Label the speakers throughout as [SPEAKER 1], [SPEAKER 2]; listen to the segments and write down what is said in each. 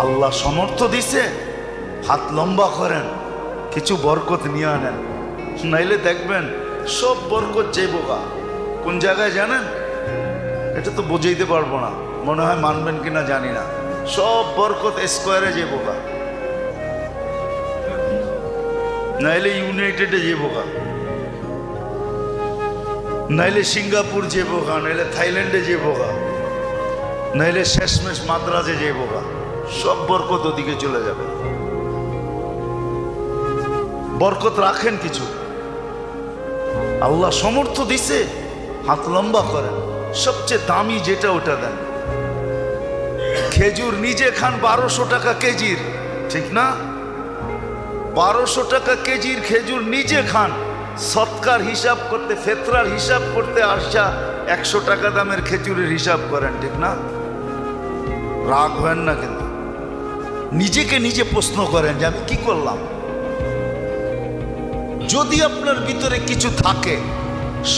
[SPEAKER 1] আল্লাহ সমর্থ দিছে, হাত লম্বা করেন, কিছু বরকত নিয়ে আনেন, নাইলে দেখবেন সব বরকত যাইবগা। কোন জায়গায় জানেন? এটা তো বুঝাইতে পারবো না, মনে হয় মানবেন কিনা জানি না। সব বরকত স্কোয়ারে যাইবগা, নাইলে ইউনাইটেডে যাইবগা, নাইলে সিঙ্গাপুর যাইবগা, নাইলে থাইল্যান্ডে যাইবগা, নাইলে শেষমেশ মাদ্রাজে যাইবগা। সব বরকত ওদিকে চলে যাবে। বরকত রাখেন কিছু, আল্লাহ সমর্থ দিছে, হাত লম্বা করেন, সবচেয়ে দামি যেটা ওটা দেন। খেজুর নিজে খান 1200 টাকা কেজির, ঠিক না? 1200 টাকা কেজির খেজুর নিজে খান, সৎকার হিসাব করতে, ফেতরার হিসাব করতে আসা 100 টাকা দামের খেজুরের হিসাব করেন, ঠিক না? রাগ হয় না কিন্তু, নিজেকে নিজে প্রশ্ন করেন যে আমি কি করলাম। যদি আপনার ভিতরে কিছু থাকে,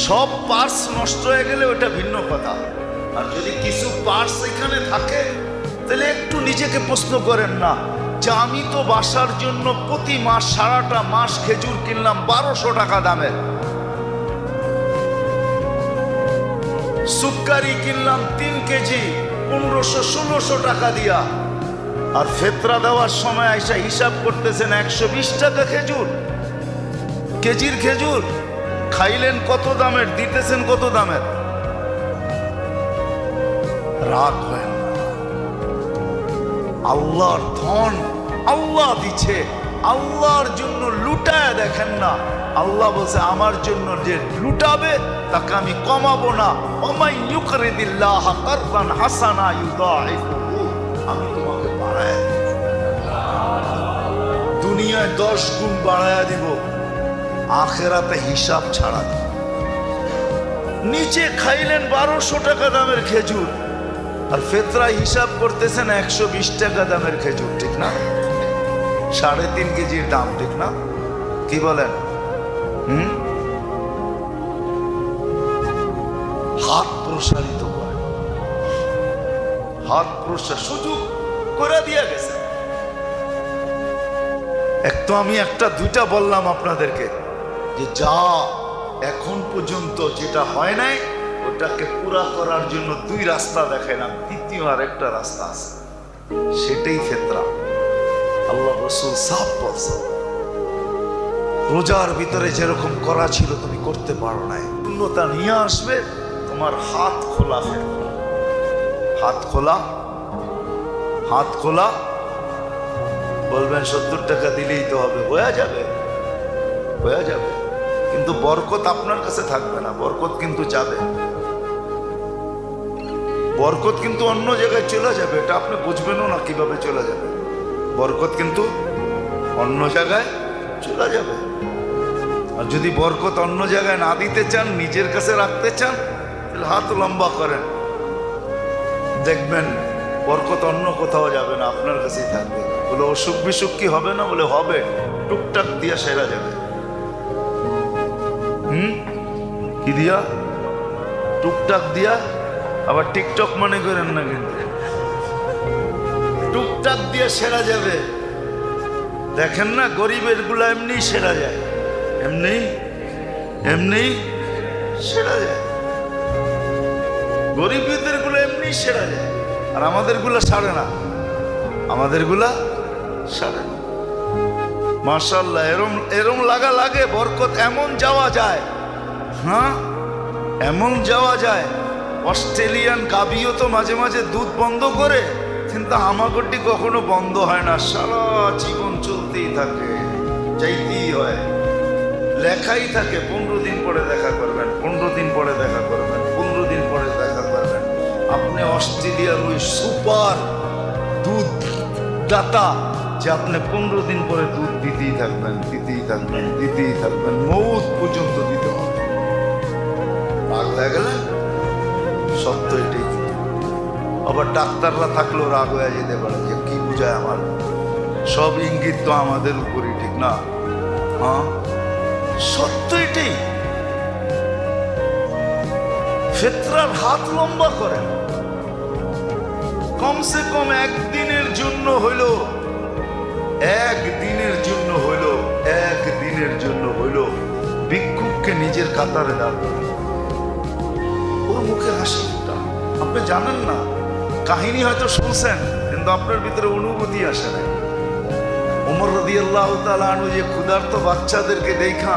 [SPEAKER 1] সব পার্টস নষ্ট হয়ে গেলে ওটা ভিন্ন কথা, আর যদি কিছু পার্টস এখানে থাকে তাহলে একটু নিজেকে প্রশ্ন করেন না যে আমি তো বাসার জন্য প্রতি মাস সারাটা মাস খেজুর কিনলাম 1200 টাকা দামের, সুক্কারি কিনলাম 3 কেজি 1500-1600 টাকা দিয়া, আর ফেতরা দেওয়ার সময় আইসা হিসাব করতেছেন 120 টাকা খেজুর, কেজির খেজুর। খাইলেন কত দামের, দিতেছেন কত দামের? রাগ হয় না। আল্লাহর ধন আল্লাহ দিচ্ছে, আল্লাহর জন্য লুটায় দেখেন না। আল্লাহ বলছে আমার জন্য যে লুটাবে তাকে আমি কমাবো না। ওমাই ইউকরিদিল্লাহ কারদান হাসানা ইউদাইফুহু, আমি তোমাকে বাড়ায় দিব, দুনিয়ায় 10 গুণ বাড়ায় দিব, আখেরাতে হিসাব ছাড়া। নিচে খাইলেন 1200 টাকা দামের খেজুর, আর ফেতরা হিসাব করতেছেন 120 টাকা দামের খেজুর, ঠিক না? 3.5 কেজির দাম, ঠিক না? কি বলেন? হাত প্রসারিত করে, হাত প্রসার সুযোগ করে দিয়ে গেছে। এক তো আমি একটা দুইটা বললাম আপনাদেরকে যে যা এখন পর্যন্ত যেটা হয় নাই ওটাকে পুরা করার জন্য 2 রাস্তা দেখাইলাম, তৃতীয় আর একটা রাস্তা আছে, সেটাই ফেতরা। আল্লাহ রাসূল সাফ বলছে, রোজার ভিতরে যেরকম করা ছিল তুমি করতে পারো নাই, পূর্ণতা নিয়ে আসবে, তোমার হাত খোলা ফেতরা, হাত খোলা, হাত খোলা। বলবেন 70 টাকা দিলেই তো হবে, হয়ে যাবে, হয়ে যাবে, কিন্তু বরকত আপনার কাছে থাকবে না, বরকত কিন্তু যাবে, বরকত কিন্তু অন্য জায়গায় চলে যাবে, এটা আপনি বুঝবেনও না কিভাবে চলে যাবে। বরকত কিন্তু অন্য জায়গায় চলে যাবে। আর যদি বরকত অন্য জায়গায় না দিতে চান, নিজের কাছে রাখতে চান, তাহলে হাত লম্বা করেন, দেখবেন বরকত অন্য কোথাও যাবে না, আপনার কাছেই থাকবে। বলে অসুখ বিসুখ কি হবে না? বলে হবে, টুকটাক দিয়া সেরা যাবে। কি দিয়া? টুকটাক দিয়া। আবার টিকটক মনে করেন না, কিন্তু টুকটাক দিয়ে সেরা যাবে। দেখেন না গরিবের গুলা এমনি সেরা যায়, এমনি এমনি সেরা যায়, গরিবদের গুলো এমনি সেরা যায়, আর আমাদের গুলা সারে না, আমাদের গুলা সারে না। মাশাআল্লাহ, এরম এরম লাগা লাগে, বরকত এমন যাওয়া যায়, হ্যাঁ এমন যাওয়া যায়। অস্ট্রেলিয়ান গাভীও তো মাঝে মাঝে দুধ বন্ধ করে, কিন্তু হামাগুড়ি কখনো বন্ধ হয় না, সারা জীবন চলতেই থাকে, চাইতেই হয়, লেখাই থাকে 15 দিন পরে দেখা করবেন, 15 দিন পরে দেখা করবেন, 15 দিন পরে দেখা করবেন। আপনি অস্ট্রেলিয়ার ওই সুপার দুধ দাতা যে আপনি 15 দিন পরে দুধ দিতেই থাকবেন, দিতেই থাকবেন, দিতেই থাকবেন, মৌত পর্যন্ত দিতে হবে। রাগ হয়ে গেলে সত্য এটাই। আবার ডাক্তাররা থাকলেও রাগ হয়ে যেতে পারে যে কি বুঝায় আমার, সব ইঙ্গিত তো আমাদের উপরই, ঠিক না? হ্যাঁ সত্য এটাই। ফিতরার হাত লম্বা করেন, কমসে কম একদিনের জন্য হইলো, একদিনের জন্য হইলো, একদিনের জন্য হইলো ভিক্ষুককে নিজের কাতারে দাঁড় করে ওর মুখে হাসিটা আপনি জানেন না। কাহিনী হয়তো শুনছেন কিন্তু আপনার ভিতরে অনুভূতি আসে নাই। ওমর রাদিয়াল্লাহু তাআলা আনহু যে ক্ষুধার্ত বাচ্চাদেরকে দেখা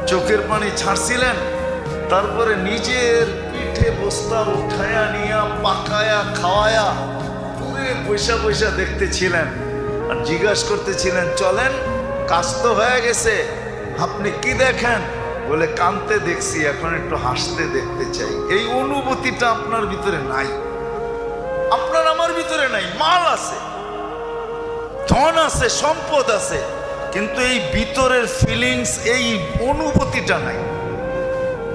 [SPEAKER 1] চোখের পানি ছাড়ছিলেন, তারপরে নিজের পিঠে বস্তা উঠায়া নিয়া পাকায়া খাওয়ায়া পুরে পয়সা পয়সা দেখতেছিলেন আর জিজ্ঞাসা করতেছিলেন, চলেন কাজ তো হয়ে গেছে, আপনি কি দেখেন? বলে, কাঁদতে দেখছি, এখন একটু হাসতে দেখতে চাই। এই অনুভূতিটা আপনার ভিতরে নাই, আপনার আমার ভিতরে নাই। মাল আছে, ধন আছে, সম্পদ আছে, কিন্তু এই ভিতরের ফিলিংস, এই অনুভূতিটা নাই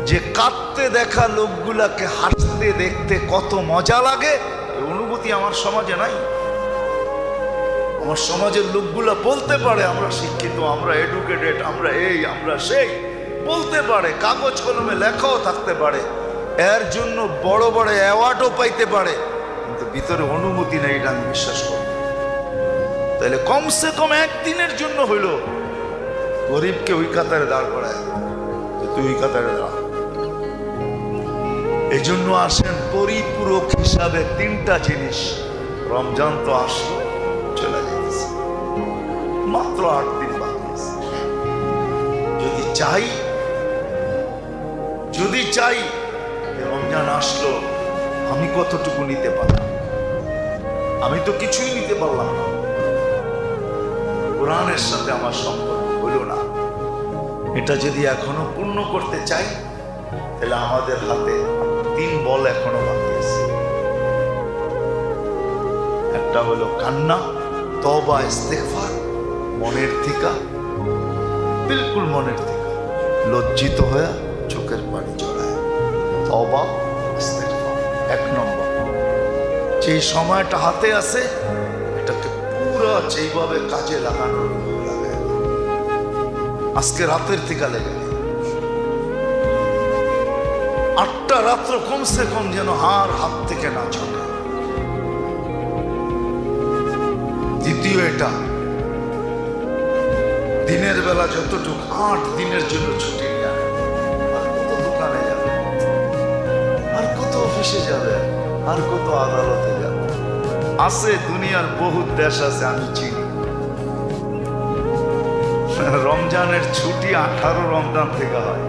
[SPEAKER 1] যে কাঁদতে দেখা লোকগুলাকে হাসতে দেখতে কত মজা লাগে। এই অনুভূতি আমার সমাজে নাই। আমার সমাজের লোকগুলা বলতে পারে আমরা শিক্ষিত, আমরা এডুকেটেড, আমরা এই আমরা সেই, বলতে পারে, কাগজ কলমে লেখাও থাকতে পারে, এর জন্য বড় বড় অ্যাওয়ার্ডও পাইতে পারে, কিন্তু ভিতরে অনুভূতি নেই, এটা আমি বিশ্বাস করি। তাহলে কমসে কম একদিনের জন্য হইল গরিবকে ওই কাতারে দাঁড় করায়, তুই ওই কাতারে দাঁড়া। এই জন্য আসেন পরিপূরক হিসাবে তিনটা জিনিস। রমজান তো আসলো, চলে যাচ্ছে, মাত্র 8 দিন বাকি আছে। যদি চাই রমজান আসলো, আমি কতটুকু নিতে পারলাম? আমি তো কিছুই নিতে পারলাম না। কোরআনের সাথে আমার সম্পর্ক হইল না। এটা যদি এখনো পূর্ণ করতে চাই, তাহলে আমাদের হাতে 3 বল এখনো বাকি আছে। একটা হলো কান্না, তওবা, ইস্তেগফার, মনের থেকে, বিলকুল মনের থেকে লজ্জিত হয়ে চোখের পানি ঝরায়, তওবা, ইস্তেগফার। 1 নম্বর, যে সময়টা হাতে আছে এটাকে পুরো যেইভাবে কাজে লাগানোর লাগে। আজকে রাতের থেকে লেগে 8টা রাত্র কমসে কম যেন হাত থেকে না ছুটে। দ্বিতীয়, এটা দিনের বেলা যতটুকু 8 দিনের জন্য ছুটি নেয়, আর কত দোকানে যাবে, আর কত অফিসে যাবে, আর কত আদালতে যাবে। আছে দুনিয়ার বহুত দেশ আছে আমি চিনি, রমজানের ছুটি 18 রমজান থেকে হয়।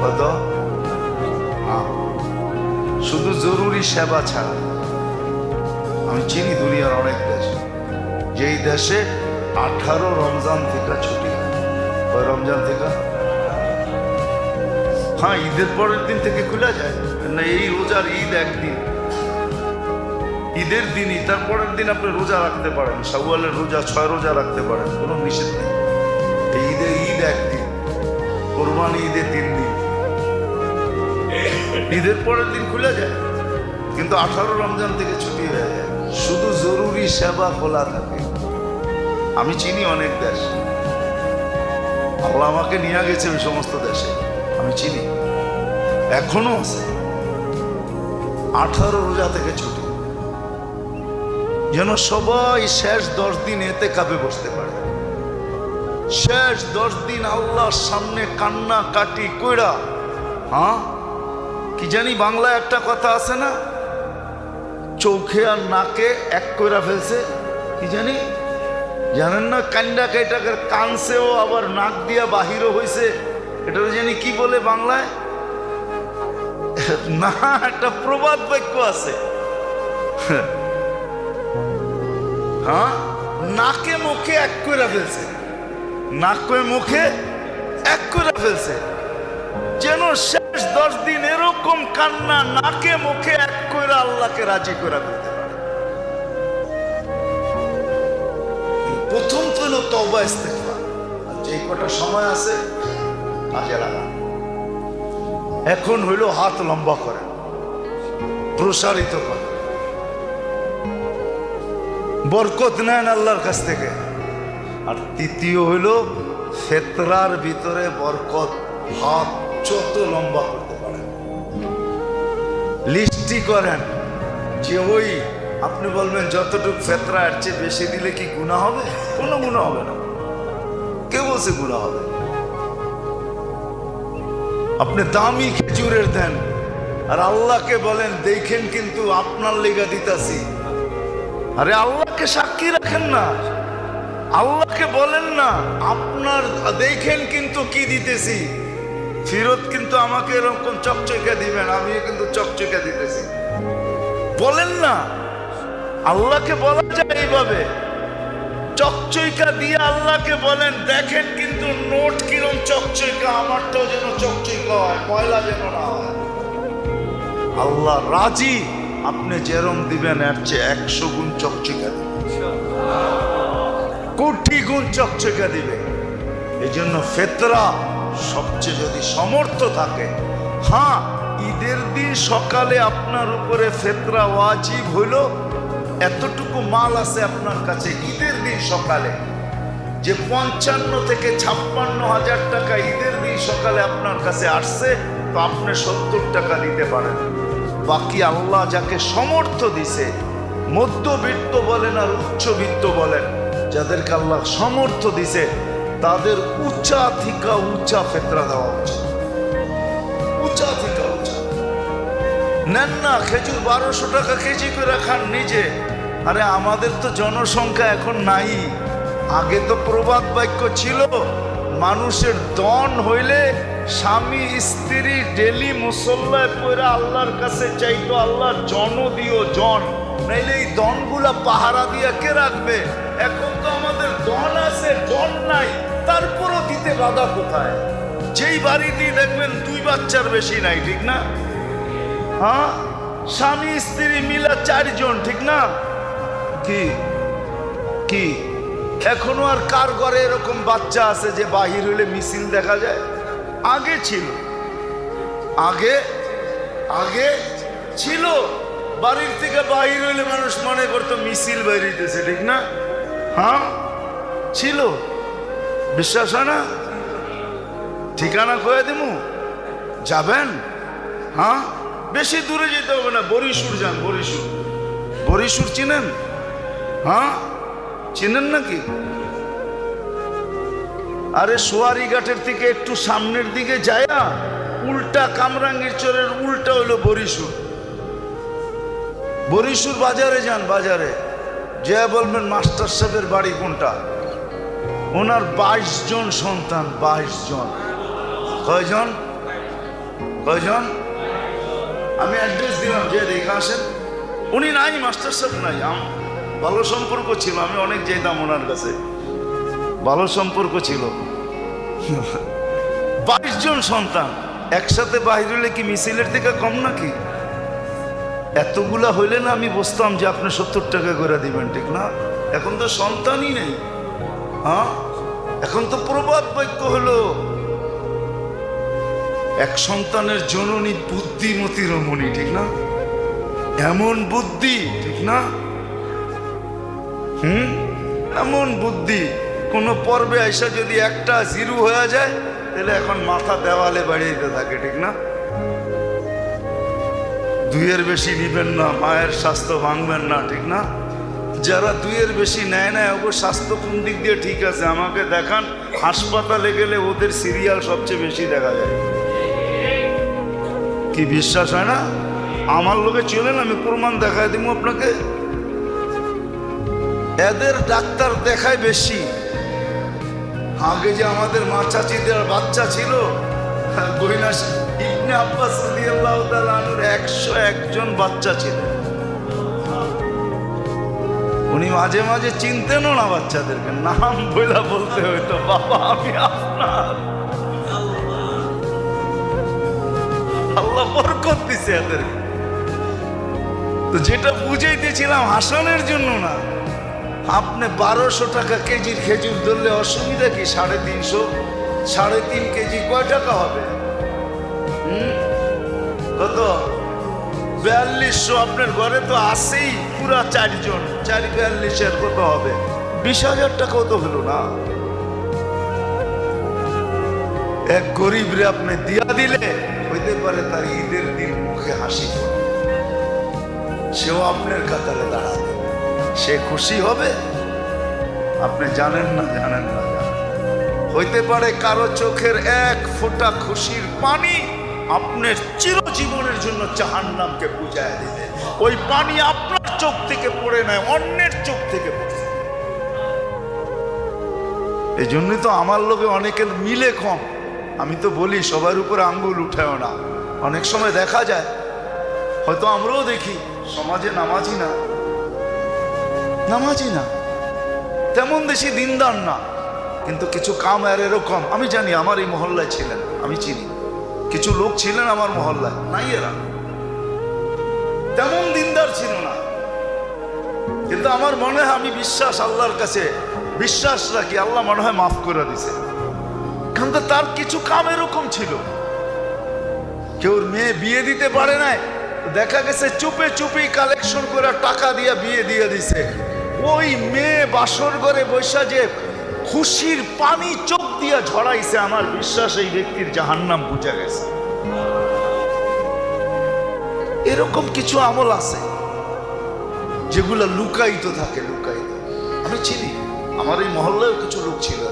[SPEAKER 1] কত? শুধু জরুরি সেবা ছাড়া। আমি চিনি দুনিয়ার অনেক দেশ, যেই দেশে 18 রমজান থেকে ছুটি। ওই রমজান থেকে, হ্যাঁ, ঈদের পরের দিন থেকে খুলে যায় না। এই রোজার ঈদ একদিন, ঈদের দিনই, তারপরের দিন আপনি রোজা রাখতে পারেন, শাওয়ালের রোজা 6 রোজা রাখতে পারেন, কোনো নিষেধ নেই। ঈদ একদিন, কোরবানি ঈদে 3 দিন, ঈদের পরের দিন খুলে যায়, কিন্তু 18 রমজান থেকে ছুটি হয়ে যায়। শুধু জরুরি সেবা খোলা থাকে। আমি চিনি অনেক দেশ, আল্লাহ আমাকে নিয়ে গেছে ওই সমস্ত দেশে, আমি চিনি, এখনো আছে 18 রোজা থেকে ছুটি, যেন সবাই শেষ 10 দিন এতে কাপে বসতে পারে। শেষ 10 দিন আল্লাহর সামনে কান্না কাটি কইরা, হ্যাঁ, কি জানি বাংলায় একটা কথা আছে না, চোখে আর নাকে এক কইরা ফেলছে, কি জানি, জানেন না? কান্ডা কাইটাকে কানছেও, আবার নাক দিয়া বাহিরও হয়েছে, এটা জানি কি বলে বাংলায়, না, একটা প্রবাদ বাক্য আছে, হ্যাঁ, নাকে মুখে এক কইরা ফেলছে, নাকে মুখে এক কইরা ফেলছে, যেন শেষ 10 দিন এরকম কান্না নাকে মুখে এক কইরা আল্লাহকে রাজি করে ফেলতে পারে। প্রথম তো হলো তওবা, ইস্তেগফার। আর যে কটা সময় আছে কাজে লাগান। এখন হইল হাত লম্বা করেন, প্রসারিত করেন, বরকত নেন আল্লাহর কাছ থেকে। আর তৃতীয় হইল ফেতরার ভিতরে বরকত, হাত যত লম্বা করতে পারেন, লিস্টি করেন, যে ওই আপনি বলবেন যতটুক ফেতরা এর চেয়ে বেশি দিলে কি গুনাহ হবে? কোনো গুনাহ হবে না। কে বলছে গুনাহ হবে? আপনি দামি খেজুরের দেন আর আল্লাহকে বলেন দেখেন কিন্তু আপনার লেগা দিতাছি। আরে আল্লাহকে সাক্ষী রাখেন না, আল্লাহকে বলেন না আপনার দেখেন কিন্তু কি দিতেছি, ফিরত কিন্তু আমাকে এরকম চকচকে দিবেন, আমিও কিন্তু চকচকে দিতেছি। বলেন না, আল্লাহকে বলা যায় এইভাবে চকচইকা দিয়ে আল্লাহকে বলেন দেখেন কিন্তু নোট কিরম চকচইকা, আমারটাও যেন চকচইকা হয়, ময়লা যেন না হয়। আল্লাহ রাজি, আপনি যেরম দিবেন এর চেয়ে 100 গুণ চকচইকা দিবেন, কোটি গুণ চকচইকা দিবে। এই জন্য ফেতরা সবচেয়ে যদি সমর্থ থাকে, হ্যাঁ ঈদের দিন সকালে আপনার উপরে ফেতরা ওয়াজিব হইল, এতটুকু মাল আছে আপনার কাছে ঈদের দিন সকালে যে 55 থেকে 56 হাজার টাকা ঈদের দিন সকালে আপনার কাছে আসছে, তো আপনি 70 টাকা দিতে পারেন। বাকি আল্লাহ যাকে সমর্থ দিছে, মধ্যবিত্ত বলেন আর উচ্চবিত্ত বলেন, যাদেরকে আল্লাহ সমর্থ দিছে তাদের উঁচা থেকে উঁচা ফেতরা দেওয়া উচিত, উঁচা থেকে উঁচা। নেন না খেজুর 1200 টাকা কেজি করে খান নিজে। আরে আমাদের তো জনসংখ্যা এখন নাই, আগে তো প্রবাদ বাক্য ছিল, মানুষের দন হইলে স্বামী স্ত্রী ডেলি মুসল্লায় পড়ে আল্লাহর কাছে চাইতো আল্লাহ জন দিও জন, নাইলে এই দনগুলা পাহারা দিয়া কে রাখবে? এখন তো আমাদের দন আছে জন নাই, তারপরও দিতে বাধা কোথায়? যেই বাড়িতে দেখবেন 2 বাচ্চার বেশি নাই, ঠিক না? হ্যাঁ, স্বামী স্ত্রী মিলা 4 জন, ঠিক না? কি কি এখনো আর কার ঘরে এরকম বাচ্চা আছে যে বাহির হইলে মিছিল দেখা যায়? আগে ছিল, আগে আগে ছিল, বাড়ির থেকে বাহির হইলে মানুষ মনে করতো মিছিল বেরিয়েছে, ঠিক না? হ্যাঁ ছিল, বিশ্বাস হয় না? ঠিকানা কয়ে দিমু, যাবেন? হ্যাঁ, বেশি দূরে যেতে হবে না, বরিশুর যান, বরিশুর। বরিশুর চিনেন? হ্যাঁ চিনেন নাকি? আরে সোয়ারি ঘাটের থেকে একটু সামনের দিকে যায়া উল্টা কামরাঙ্গীর চরের উল্টা হইলো বরিশুর। বরিশুর বাজারে যান, বাজারে যে বলবেন মাস্টার সাহেবের বাড়ি কোনটা? ওনার 22 জন সন্তান, 22 জন। কয়জন? কয়জন? আমি অ্যাড্রেস দিলাম, যে দেখে আসেন। উনি নাই, মাস্টার সাহেব নাই, ভালো সম্পর্ক ছিল, আমি অনেক যেতাম ওনার কাছে, ভালো সম্পর্ক ছিল। 22 জন সন্তান একসাথে বাহির হইলে কি মিছিলের থেকে কম নাকি? এতগুলা হইলে না আমি বুঝতাম যে আপনি 70 টাকা করে দিবেন, ঠিক না? এখন তো সন্তানই নেই। হ্যাঁ, এখন তো প্রবাদ বাক্য হলো এক সন্তানের জননী বুদ্ধিমতী রমণী, ঠিক না? এমন বুদ্ধি, ঠিক না? এমন বুদ্ধি, কোন পর্বে আইসা যদি একটা 0 হয়ে যায় তাহলে এখন মাথা দেওয়ালে বাড়িয়ে থাকে, ঠিক না? 2-এর বেশি নিবেন না, মায়ের স্বাস্থ্য ভাঙবেন না, ঠিক না? যারা 2-এর বেশি নেয় না, ওর স্বাস্থ্য কোন দিক দিয়ে ঠিক আছে আমাকে দেখান। হাসপাতালে গেলে ওদের সিরিয়াল সবচেয়ে বেশি দেখা যায়। কি বিশ্বাস হয় না? আমার লোকে চলেন, আমি প্রমাণ দেখায় দিব আপনাকে। এদের ডাক্তার দেখায় বেশি। আগে যে আমাদের মা চাচিদের বাচ্চা ছিল, গহিনা ইবনে আব্বাস রাদিয়াল্লাহু তাআলা আনহুর 101 জন বাচ্চা ছিল। উনি মাঝে মাঝে চিনতেনও না বাচ্চাদেরকে, নাম বইলা বলতে হইতো, বাবা আমি আপনার। আল্লাহ বরকত দিছে এদেরকে। তো যেটা বুঝাইতেছিলাম হাসানের জন্য না, আপনি 1200 টাকা কেজির খেজুর ধরলে অসুবিধা কি? 350, 3.5 কেজি কয় টাকা হবে? কত? 4200। আপনার ঘরে তো আছেই পুরা 4 জন, 4-42 কত হবে? 20,000 টাকাও তো হলো না। এক গরিব রে আপনি দিয়া দিলে হইতে পারে তার ঈদের দিন মুখে হাসি। সেও আপনার কাতারে দাঁড়াবে। সে খুশি হবে? আপনি জানেন না, জানেন না, জানেন। হইতে পারে কারো চোখের এক ফোঁটা খুশির পানি আপনার চিরজীবনের জন্য জাহান্নামকে বুঝায় দিবে। ওই পানি আপনার চোখ থেকে পড়ে নয়, অন্যের চোখ থেকে পড়ছে। এই জন্যই তো আমার লোকে অনেকের মিলে কম। আমি তো বলি সবার উপরে আঙ্গুল উঠেও না। অনেক সময় দেখা যায়, হয়তো আমরাও দেখি, সমাজে নামাজি না, নামাজি না, তেমন বেশি দিনদার না, কিন্তু কিছু কাম আর এরকম। আমি জানি আমার এই মহল্লায় ছিলেন, আমি চিনি কিছু লোক ছিলেন আমার মহল্লায়, নাই এরা তেমন দিনদার ছিল না, কিন্তু আমার মনে হয়, আমি বিশ্বাস আল্লাহর কাছে বিশ্বাস রাখি, আল্লাহ মনে হয় মাফ করে দিছে। কিন্তু তার কিছু কাম এরকম ছিল, কেউ মেয়ে বিয়ে দিতে পারে নাই, দেখা গেছে চুপে চুপি কালেকশন করে টাকা দিয়ে বিয়ে দিয়ে দিছে। ওই মেয়ে বাসর ঘরে বৈশা যে খুশির পানি চোখ দিয়া ঝরাইছে, আমার বিশ্বাস এই ব্যক্তির জাহান্নাম বুঝা গেছে। এরকম কিছু আমল আছে যেগুলা লুকায়িত থাকে, লুকায়িত। আমি চিনি, আমার এই মহল্লায় কিছু লোক ছিল,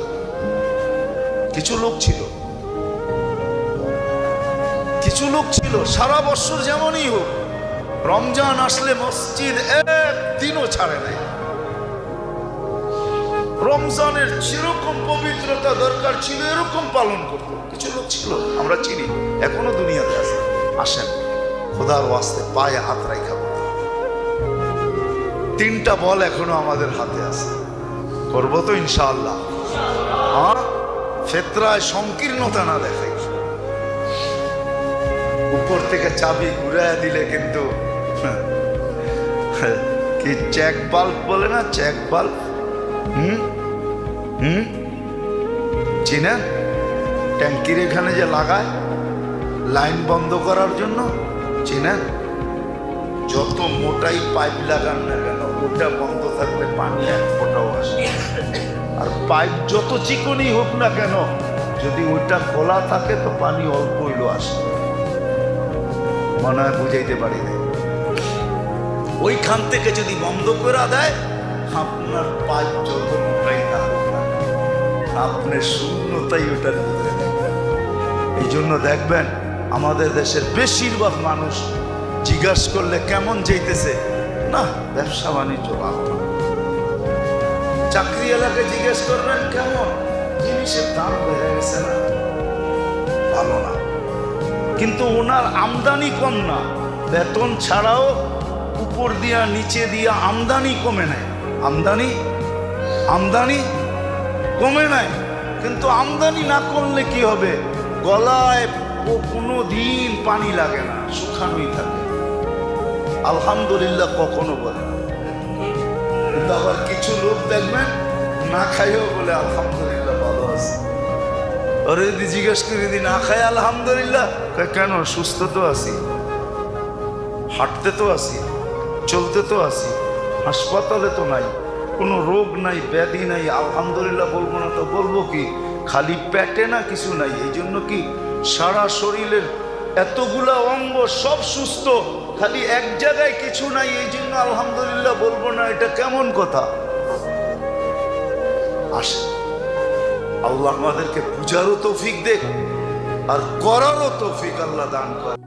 [SPEAKER 1] কিছু লোক ছিল, কিছু লোক ছিল সারা বছর যেমনই হোক, রমজান আসলে মসজিদ একদিনও ছাড়ে নাই। রমজানের যেরকম পবিত্রতা দরকার ছিল এরকম পালন করতো। কিছু লোক ছিল, আমরা চিনি, এখনো দুনিয়াতে আছে। আসেন খোদার ওয়াস্তে পায়ে হাত রাখা বলি, 3টা বল এখনো আমাদের হাতে আছে, করবো তো ইনশাআল্লাহ। হ্যাঁ, ফেতরায় সংকীর্ণতা না দেখাই। উপর থেকে চাবি ঘুরাইয়া দিলে কিন্তু কি চেক বাল্ব বলে না, চেক বাল্ব, চিনেন? ট্যাঙ্কির এখানে যে লাগায় লাইন বন্ধ করার জন্য, চিনেন? যত মোটাই পাইপ লাগান না কেন, ওটা বন্ধ থাকলে পানি এক ফোঁটাও আসে। আর পাইপ যত চিকনই হোক না কেন, যদি ওইটা খোলা থাকে তো পানি অল্প হইলো আসে। মনে হয় বুঝাইতে পারি না। ওইখান থেকে যদি বন্ধ করে দেয়, আপনার পাইপ যত মোটাই থাকুক না, আপনার শূন্যতাই ওটার ভিতরে দেখবেন। এই জন্য দেখবেন আমাদের দেশের বেশিরভাগ মানুষ জিজ্ঞাসা করলে কেমন যাইতেছে, না ব্যবসা বাণিজ্য ভালো না। চাকরি এলাকায় জিজ্ঞেস করবেন কেমন, জিনিসের দাম বেড়ে গেছে না, ভালো না। কিন্তু ওনার আমদানি কম না, বেতন ছাড়াও উপর দিয়া নিচে দিয়া আমদানি কমে নাই, আমদানি আমদানি কমে নাই। কিন্তু আমদানি না করলে কি হবে, গলায় কোনো দিন পানি লাগে না, শুকানোই থাকে। আলহামদুলিল্লাহ কখনো বলে না। কিন্তু আবার কিছু লোক দেখবেন না খাইও বলে আলহামদুলিল্লাহ ভালো আছে। ওরে যদি জিজ্ঞেস করি যদি না খাই আলহামদুলিল্লাহ, কেন? সুস্থ তো আছি, হাঁটতে তো আছি, চলতে তো আছি, হাসপাতালে তো নাই, কোনো রোগ নাই, ব্যাধি নাই, আলহামদুলিল্লাহ বলবো না তো বলবো কি? খালি পেটে না কিছু নাই, এই জন্য কি সারা শরীরের এতগুলা অঙ্গ সব সুস্থ, খালি এক জায়গায় কিছু নাই, এই জন্য আলহামদুলিল্লাহ বলবো না, এটা কেমন কথা? আসে আল্লাহ আমাদেরকে বুঝারও তৌফিক দেখ আর করারও তৌফিক আল্লাহ দান করে।